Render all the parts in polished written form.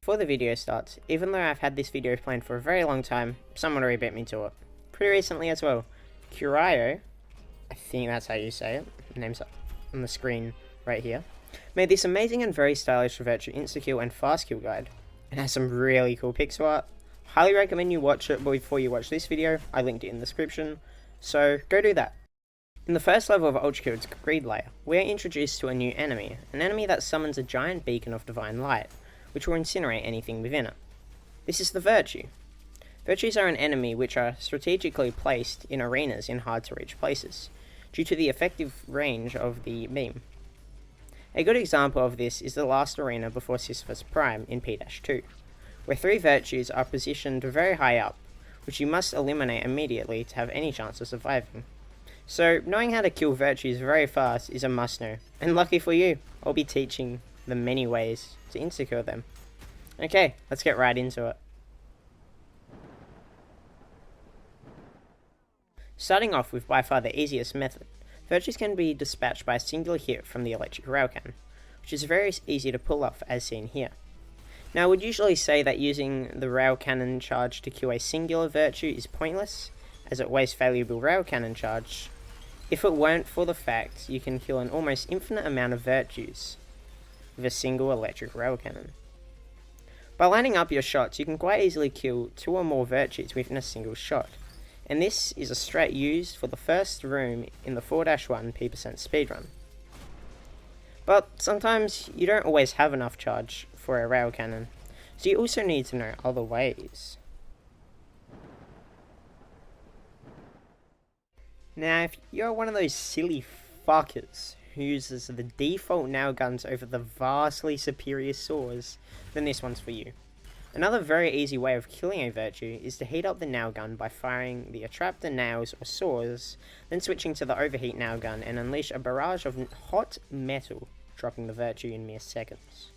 Before the video starts, even though I've had this video planned for a very long time, someone already beat me to it. Pretty recently as well. Curio, I think that's how you say it, name's up on the screen right here, made this amazing and very stylish virtual insta-kill and fast kill guide. It has some really cool pixel art. Highly recommend you watch it before you watch this video. I linked it in the description, so go do that. In the first level of ULTRAKILL's Greed layer, we are introduced to a new enemy, an enemy that summons a giant beacon of divine light, which will incinerate anything within it. This is the Virtue. Virtues are an enemy which are strategically placed in arenas in hard to reach places, due to the effective range of the beam. A good example of this is the last arena before Sisyphus Prime in P-2, where 3 Virtues are positioned very high up, which you must eliminate immediately to have any chance of surviving. So knowing how to kill Virtues very fast is a must know, and lucky for you, I'll be teaching the many ways to insta-kill them. Okay, let's get right into it. Starting off with by far the easiest method, Virtues can be dispatched by a singular hit from the electric Railcannon, which is very easy to pull off as seen here. Now I would usually say that using the Railcannon charge to kill a singular Virtue is pointless, as it wastes valuable Railcannon charge, if it weren't for the fact you can kill an almost infinite amount of Virtues with a single electric Railcannon. By lining up your shots, you can quite easily kill 2 or more Virtues within a single shot, and this is a strat used for the first room in the 4-1 P% speedrun. But sometimes you don't always have enough charge for a Railcannon, so you also need to know other ways. Now, if you're one of those silly fuckers who uses the default nail guns over the vastly superior saws, then this one's for you. Another very easy way of killing a Virtue is to heat up the nail gun by firing the attractor nails or saws, then switching to the Overheat nail gun and unleash a barrage of hot metal, dropping the Virtue in mere seconds.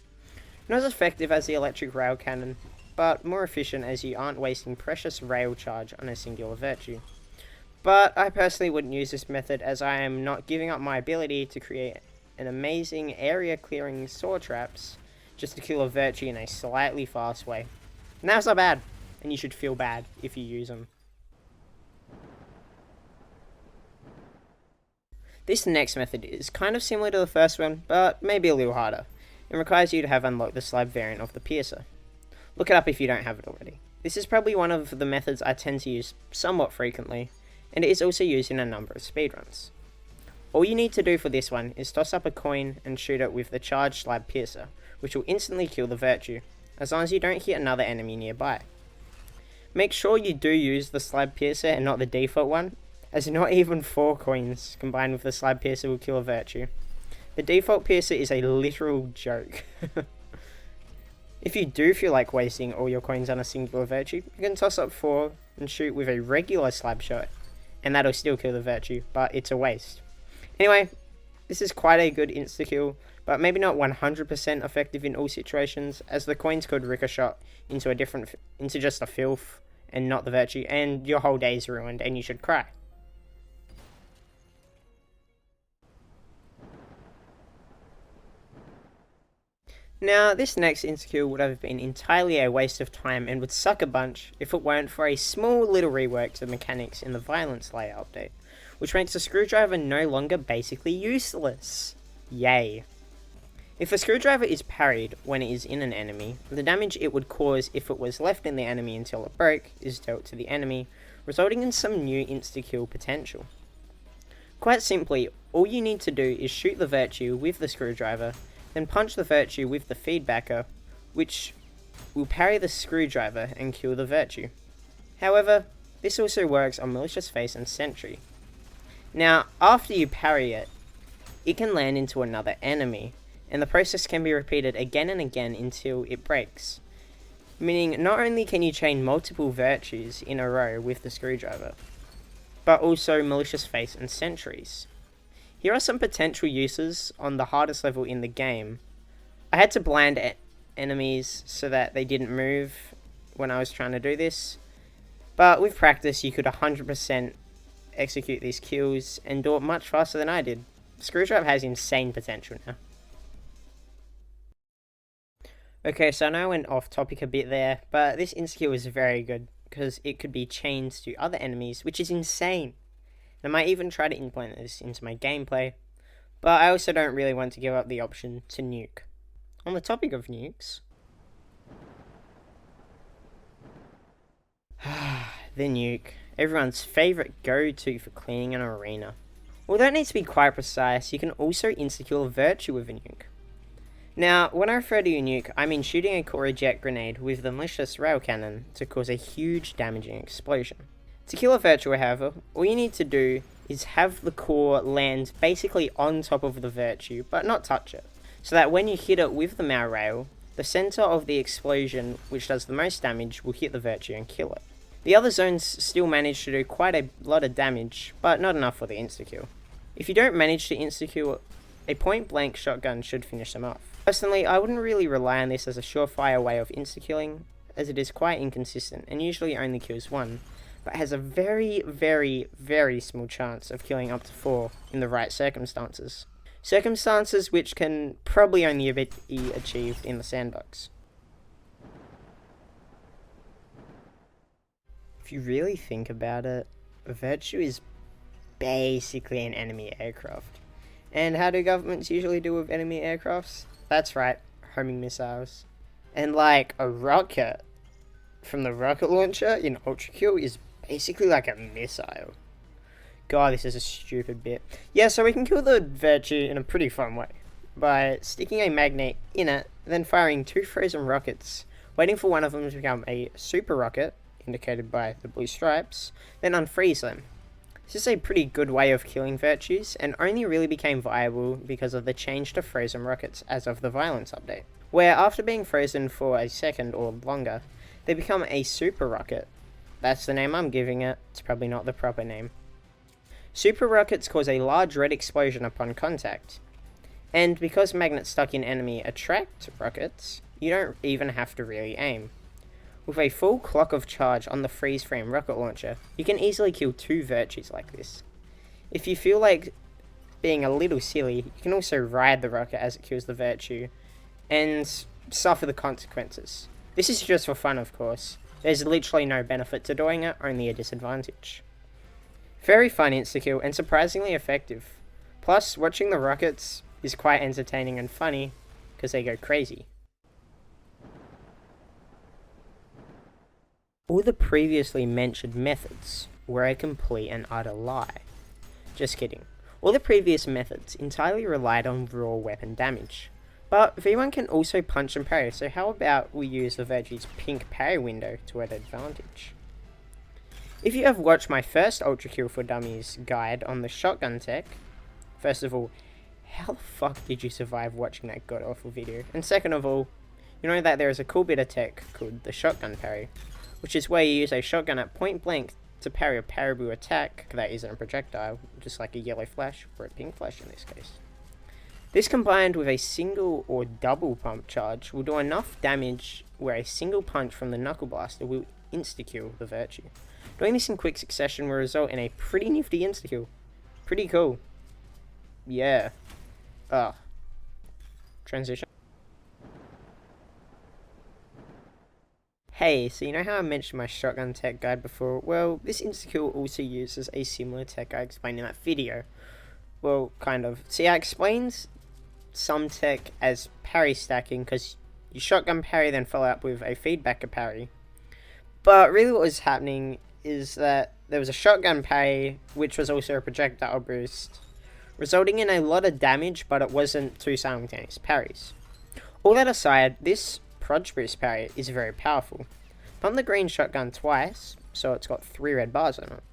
Not as effective as the electric Railcannon, but more efficient as you aren't wasting precious rail charge on a singular Virtue. But I personally wouldn't use this method, as I am not giving up my ability to create an amazing area clearing saw traps just to kill a Virtue in a slightly fast way. And that's not bad, and you should feel bad if you use them. This next method is kind of similar to the first one, but maybe a little harder. It requires you to have unlocked the slab variant of the piercer. Look it up if you don't have it already. This is probably one of the methods I tend to use somewhat frequently, and it is also used in a number of speedruns. All you need to do for this one is toss up a coin and shoot it with the charged slab piercer, which will instantly kill the Virtue, as long as you don't hit another enemy nearby. Make sure you do use the slab piercer and not the default one, as not even 4 coins combined with the slab piercer will kill a Virtue. The default piercer is a literal joke. If you do feel like wasting all your coins on a singular Virtue, you can toss up 4 and shoot with a regular slab shot, and that'll still kill the Virtue, but it's a waste. Anyway, this is quite a good insta-kill, but maybe not 100% effective in all situations, as the coins could ricochet into just a filth and not the Virtue, and your whole day is ruined and you should cry. Now, this next insta-kill would have been entirely a waste of time and would suck a bunch if it weren't for a small little rework to the mechanics in the violence layer update, which makes the screwdriver no longer basically useless. Yay. If a screwdriver is parried when it is in an enemy, the damage it would cause if it was left in the enemy until it broke is dealt to the enemy, resulting in some new insta-kill potential. Quite simply, all you need to do is shoot the Virtue with the screwdriver, then punch the Virtue with the feedbacker, which will parry the screwdriver and kill the Virtue. However, this also works on Malicious Face and Sentry. Now, after you parry it, it can land into another enemy, and the process can be repeated again and again until it breaks. Meaning, not only can you chain multiple Virtues in a row with the screwdriver, but also Malicious Face and Sentries. Here are some potential uses on the hardest level in the game. I had to blind enemies so that they didn't move when I was trying to do this, but with practice you could 100% execute these kills and do it much faster than I did. Screwdriver has insane potential now. Okay, so I know I went off topic a bit there, but this insta-kill is very good because it could be chained to other enemies, which is insane. I might even try to implement this into my gameplay, but I also don't really want to give up the option to nuke. On the topic of nukes, the nuke, everyone's favourite go-to for cleaning an arena. Although it needs to be quite precise, you can also insta-kill a virtue with a nuke. Now, when I refer to a nuke, I mean shooting a core eject grenade with the malicious Railcannon to cause a huge damaging explosion. To kill a virtue, however, all you need to do is have the core land basically on top of the virtue, but not touch it, so that when you hit it with the Mal Rail, the centre of the explosion, which does the most damage, will hit the virtue and kill it. The other zones still manage to do quite a lot of damage, but not enough for the insta-kill. If you don't manage to insta-kill, a point-blank shotgun should finish them off. Personally, I wouldn't really rely on this as a surefire way of insta-killing, as it is quite inconsistent and usually only kills one, but has a very, very, very small chance of killing up to 4 in the right circumstances. Circumstances which can probably only be achieved in the sandbox. If you really think about it, a virtue is basically an enemy aircraft. And how do governments usually deal with enemy aircrafts? That's right, homing missiles. And like a rocket from the rocket launcher in ULTRAKILL is basically like a missile. God, this is a stupid bit. Yeah, so we can kill the virtue in a pretty fun way. By sticking a magnet in it, then firing 2 frozen rockets, waiting for one of them to become a super rocket, indicated by the blue stripes, then unfreeze them. This is a pretty good way of killing virtues, and only really became viable because of the change to frozen rockets as of the violence update, where after being frozen for a second or longer, they become a super rocket. That's the name I'm giving it, it's probably not the proper name. Super rockets cause a large red explosion upon contact, and because magnets stuck in enemy attract rockets, you don't even have to really aim. With a full clock of charge on the freeze frame rocket launcher, you can easily kill 2 virtues like this. If you feel like being a little silly, you can also ride the rocket as it kills the virtue, and suffer the consequences. This is just for fun, of course. There's literally no benefit to doing it, only a disadvantage. Very fun insta-kill and surprisingly effective. Plus, watching the rockets is quite entertaining and funny, because they go crazy. All the previously mentioned methods were a complete and utter lie. Just kidding. All the previous methods entirely relied on raw weapon damage. But V1 can also punch and parry, so how about we use the virtue's pink parry window to our advantage? If you have watched my first ULTRAKILL For Dummies guide on the shotgun tech, first of all, how the fuck did you survive watching that god awful video? And second of all, you know that there is a cool bit of tech called the shotgun parry, which is where you use a shotgun at point blank to parry a paraboo attack that isn't a projectile, just like a yellow flash, or a pink flash in this case. This combined with a single or double pump charge will do enough damage where a single punch from the knuckle blaster will insta-kill the virtue. Doing this in quick succession will result in a pretty nifty insta-kill. Pretty cool. Yeah. Transition. Hey, so you know how I mentioned my shotgun tech guide before? Well, this insta-kill also uses a similar tech I explained in that video. Well, kind of. See, I explained some tech as parry stacking, because you shotgun parry then follow up with a feedbacker parry. But really what was happening is that there was a shotgun parry, which was also a projectile boost, resulting in a lot of damage, but it wasn't 2 simultaneous parries. All that aside, this Proj Boost parry is very powerful. Pump the green shotgun twice, so it's got 3 red bars on it.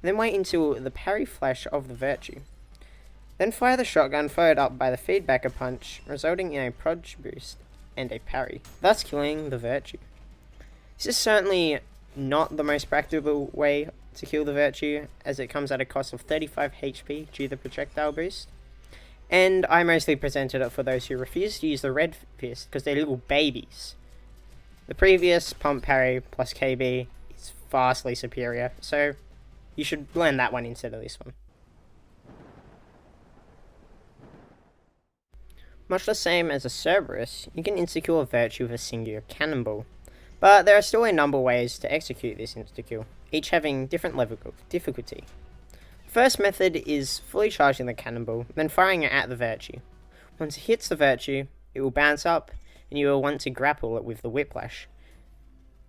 Then wait until the parry flash of the virtue. Then fire the shotgun followed up by the feedbacker punch, resulting in a Proj Boost and a parry, thus killing the virtue. This is certainly not the most practical way to kill the virtue, as it comes at a cost of 35 HP due to the projectile boost. And I mostly presented it for those who refuse to use the red fist because they're little babies. The previous pump parry plus KB is vastly superior, so you should learn that one instead of this one. Much the same as a Cerberus, you can insta-kill a Virtue with a singular Cannonball, but there are still a number of ways to execute this insta-kill, each having different level of difficulty. The first method is fully charging the Cannonball, then firing it at the Virtue. Once it hits the Virtue, it will bounce up, and you will want to grapple it with the Whiplash.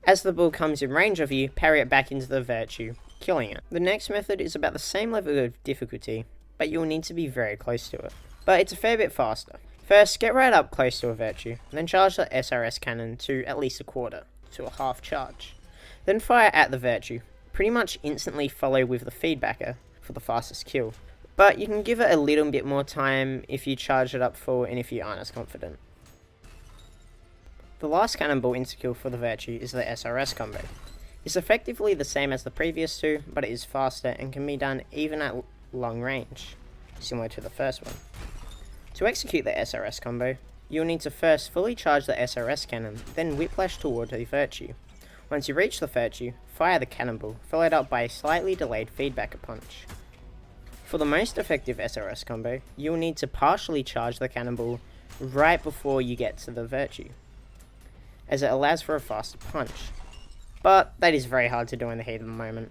As the ball comes in range of you, parry it back into the Virtue, killing it. The next method is about the same level of difficulty, but you will need to be very close to it. But it's a fair bit faster. First, get right up close to a Virtue, then charge the S.R.S cannon to at least a quarter, to a half charge. Then fire at the Virtue, pretty much instantly follow with the feedbacker for the fastest kill. But you can give it a little bit more time if you charge it up full and if you aren't as confident. The last Cannonball insta-kill for the Virtue is the S.R.S combo. It's effectively the same as the previous two, but it is faster and can be done even at long range, similar to the first one. To execute the S.R.S combo, you'll need to first fully charge the S.R.S cannon, then whiplash toward the Virtue. Once you reach the Virtue, fire the Cannonball, followed up by a slightly delayed feedbacker punch. For the most effective S.R.S combo, you'll need to partially charge the Cannonball right before you get to the Virtue, as it allows for a faster punch. But that is very hard to do in the heat of the moment.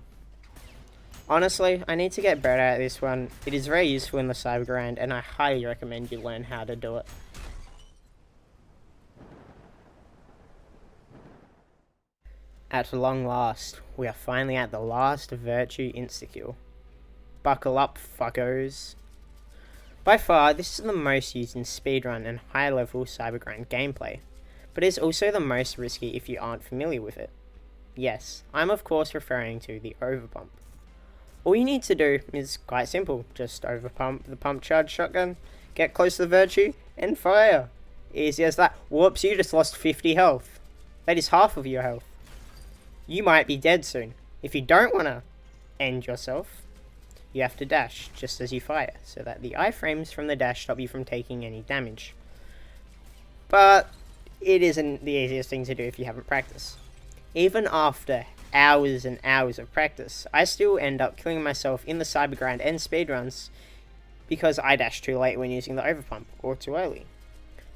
Honestly, I need to get better at this one. It is very useful in the cyber grind, and I highly recommend you learn how to do it. At long last, we are finally at the last Virtue insta-kill. Buckle up, fuckos. By far, this is the most used in speedrun and high level cyber grind gameplay, but is also the most risky if you aren't familiar with it. Yes, I'm of course referring to the Overpump. All you need to do is quite simple, just overpump the pump charge shotgun, get close to the Virtue, and fire. Easy as that. Whoops, you just lost 50 health. That is half of your health. You might be dead soon. If you don't want to end yourself, you have to dash just as you fire, so that the iframes from the dash stop you from taking any damage. But it isn't the easiest thing to do if you haven't practiced. Even after hours and hours of practice, I still end up killing myself in the cyber grind and speedruns because I dash too late when using the overpump, or too early.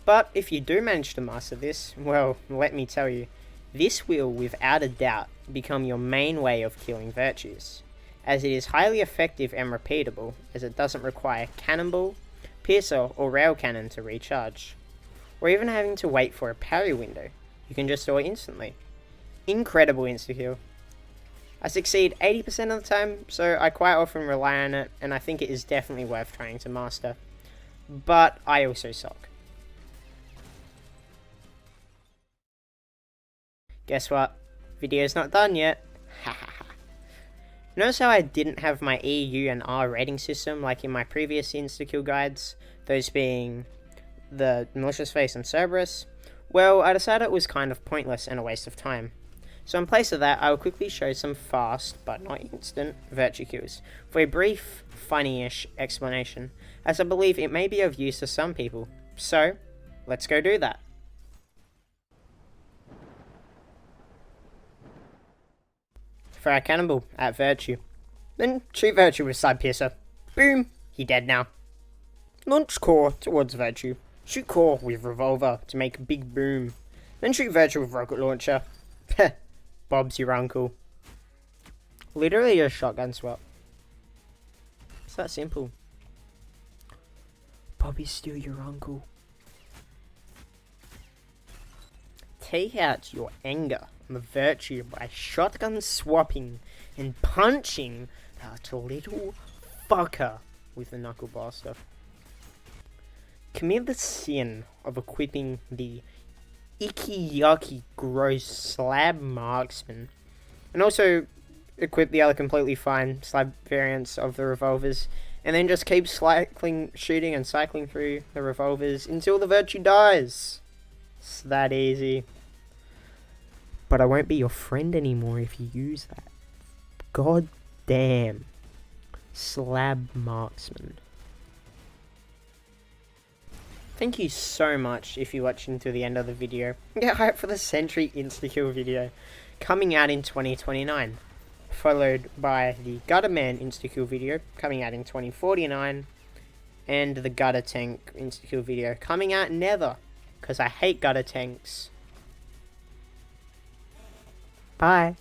But if you do manage to master this, well, let me tell you, this will without a doubt become your main way of killing Virtues, as it is highly effective and repeatable, as it doesn't require Cannonball, Piercer or Railcannon to recharge, or even having to wait for a parry window. You can just do it instantly. Incredible insta-kill. I succeed 80% of the time, so I quite often rely on it, and I think it is definitely worth trying to master. But I also suck. Guess what? Video's not done yet. Notice how I didn't have my E, U, and R rating system like in my previous insta-kill guides, those being the Malicious Face and S.R.S? Well, I decided it was kind of pointless and a waste of time. So in place of that, I will quickly show some fast, but not instant, Virtue kills, for a brief, funny-ish explanation, as I believe it may be of use to some people. So, let's go do that. Fire Cannonball at Virtue. Then shoot Virtue with Side Piercer. Boom! He dead now. Launch Core towards Virtue. Shoot Core with Revolver to make a big boom. Then shoot Virtue with Rocket Launcher. Heh. Bob's your uncle. Literally a shotgun swap. It's that simple. Bobby's still your uncle. Take out your anger on the Virtue by shotgun swapping and punching that little fucker with the Knuckle Blaster. Commit the sin of equipping the icky yucky gross Slab Marksman, and also equip the other completely fine Slab variants of the revolvers, and then just keep shooting and cycling through the revolvers until the Virtue dies. It's that easy. But I won't be your friend anymore if you use that. God damn. Slab Marksman. Thank you so much if you're watching to the end of the video. Get hyped for the Sentry insta-kill video coming out in 2029. Followed by the Gutterman insta-kill video coming out in 2049. and the gutter tank insta-kill video coming out never, because I hate gutter tanks. Bye.